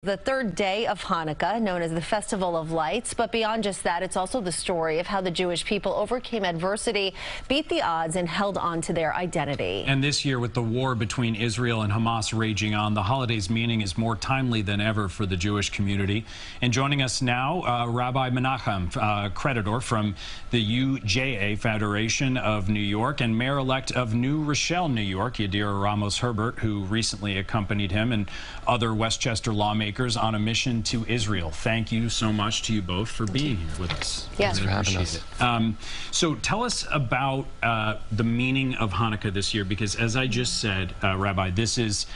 The third day of Hanukkah, known as the Festival of Lights. But beyond just that, it's also the story of how the Jewish people overcame adversity, beat the odds, and held on to their identity. And this year, with the war between Israel and Hamas raging on, the holiday's meaning is more timely than ever for the Jewish community. And joining us now, Rabbi Menachem, creditor from the UJA-Federation of New York and Mayor-elect of New Rochelle, New York, Yadira Ramos-Herbert, who recently accompanied him and other Westchester lawmakers on a mission to Israel. Thank you so much to you both for being here with us. Yes, really appreciate it. So tell us about the meaning of Hanukkah this year, because as I just said, Rabbi, this has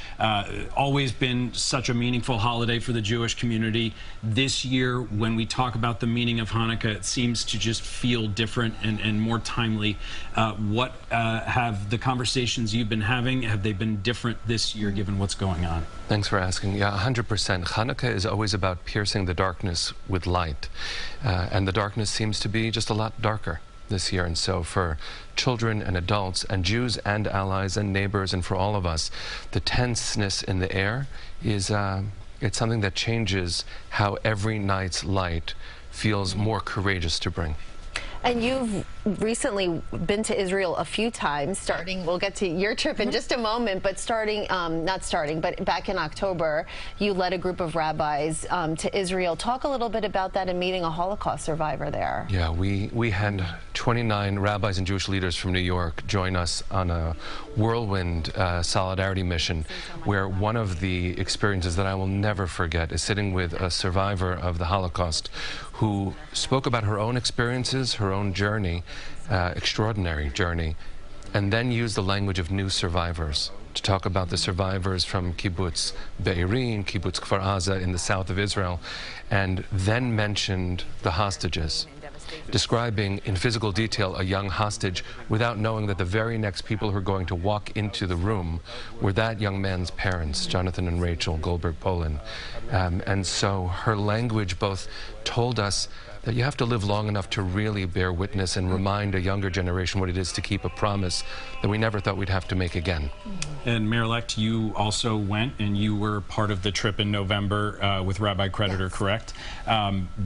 always been such a meaningful holiday for the Jewish community. This year, when we talk about the meaning of Hanukkah, it seems to just feel different and more timely. What have the conversations you've been having, have they been different this year given what's going on? Thanks for asking. Yeah, 100%. Hanukkah is always about piercing the darkness with light. And the darkness seems to be just a lot darker this year. And so for children and adults and Jews and allies and neighbors and for all of us, the tenseness in the air is it's something that changes how every night's light feels more courageous to bring. And you've recently been to Israel a few times, we'll get to your trip in just a moment, but but back in October, you led a group of rabbis to Israel. Talk a little bit about that and meeting a Holocaust survivor there. Yeah, we had 29 rabbis and Jewish leaders from New York join us on a whirlwind solidarity mission, where one of the experiences that I will never forget is sitting with a survivor of the Holocaust who spoke about her own experiences, her own journey, extraordinary journey, and then used the language of new survivors to talk about the survivors from Kibbutz Be'eri, Kibbutz Kfar Aza in the south of Israel, and then mentioned the hostages, describing in physical detail a young hostage without knowing that the very next people who are going to walk into the room were that young man's parents, Jonathan and Rachel Goldberg-Polin. And so her language both told us that you have to live long enough to really bear witness and remind a younger generation what it is to keep a promise that we never thought we'd have to make again. And Mayor-elect, you also went and you were part of the trip in November with Rabbi Creditor, yes. Correct?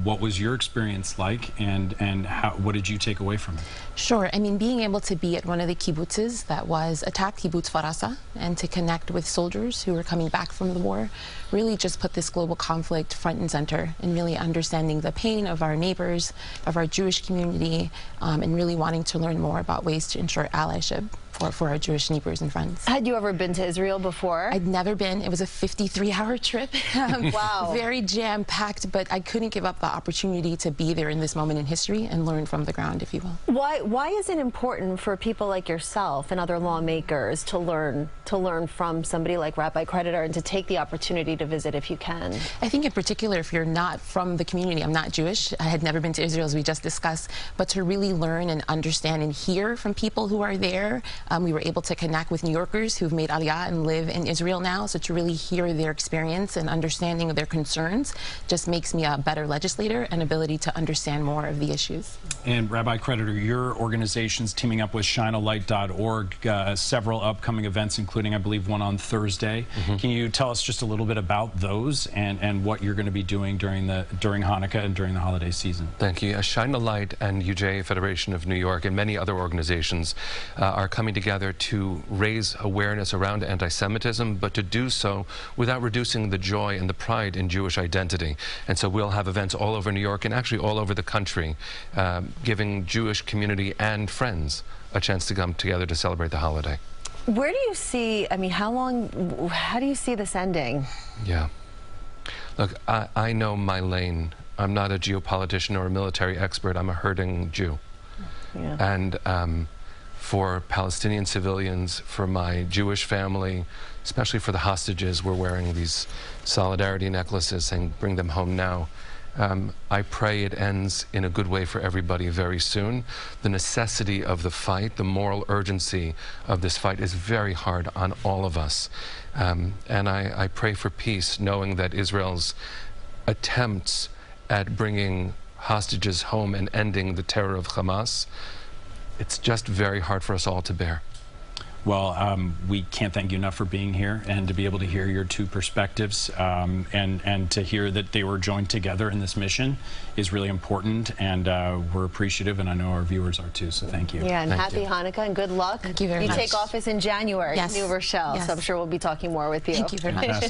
What was your experience like, and what did you take away from it? Sure. I mean, being able to be at one of the kibbutzes that was attacked, Kibbutz Kfar Aza, and to connect with soldiers who were coming back from the war, really just put this global conflict front and center, and really understanding the pain of our neighbors, of our Jewish community, and really wanting to learn more about ways to ensure allyship for our Jewish neighbors and friends. Had you ever been to Israel before? I'd never been. It was a 53-hour trip. Wow. Very jam-packed, but I couldn't give up the opportunity to be there in this moment in history and learn from the ground, if you will. Why is it important for people like yourself and other lawmakers to learn from somebody like Rabbi Creditor and to take the opportunity to visit if you can? I think in particular, if you're not from the community, I'm not Jewish, I had never been to Israel as we just discussed, but to really learn and understand and hear from people who are there. We were able to connect with New Yorkers who've made Aliyah and live in Israel now, so to really hear their experience and understanding of their concerns just makes me a better legislator and ability to understand more of the issues. And Rabbi Creditor, your organization's teaming up with shinealight.org, several upcoming events, including, I believe, one on Thursday. Can you tell us just a little bit about those and what you're going to be doing during Hanukkah and during the holiday season? Thank you. Shine a Light and UJA-Federation of New York and many other organizations are coming together to raise awareness around anti-Semitism, but to do so without reducing the joy and the pride in Jewish identity. And so we'll have events all over New York and actually all over the country, giving Jewish community and friends a chance to come together to celebrate the holiday. Where do you see, I mean, how do you see this ending? Yeah. Look, I know my lane. I'm not a geopolitician or a military expert. I'm a hurting Jew. Yeah. And for Palestinian civilians, for my Jewish family, especially for the hostages, we're wearing these solidarity necklaces saying, bring them home now. I pray it ends in a good way for everybody very soon. The necessity of the fight, the moral urgency of this fight is very hard on all of us. And I pray for peace, knowing that Israel's attempts at bringing hostages home and ending the terror of Hamas, it's just very hard for us all to bear. Well, we can't thank you enough for being here and to be able to hear your two perspectives, and to hear that they were joined together in this mission is really important, and we're appreciative, and I know our viewers are too, so thank you. Yeah, and happy Hanukkah and good luck. Thank you very much. You take office in January, Yes. New Rochelle, Yes. so I'm sure we'll be talking more with you. Thank you very much.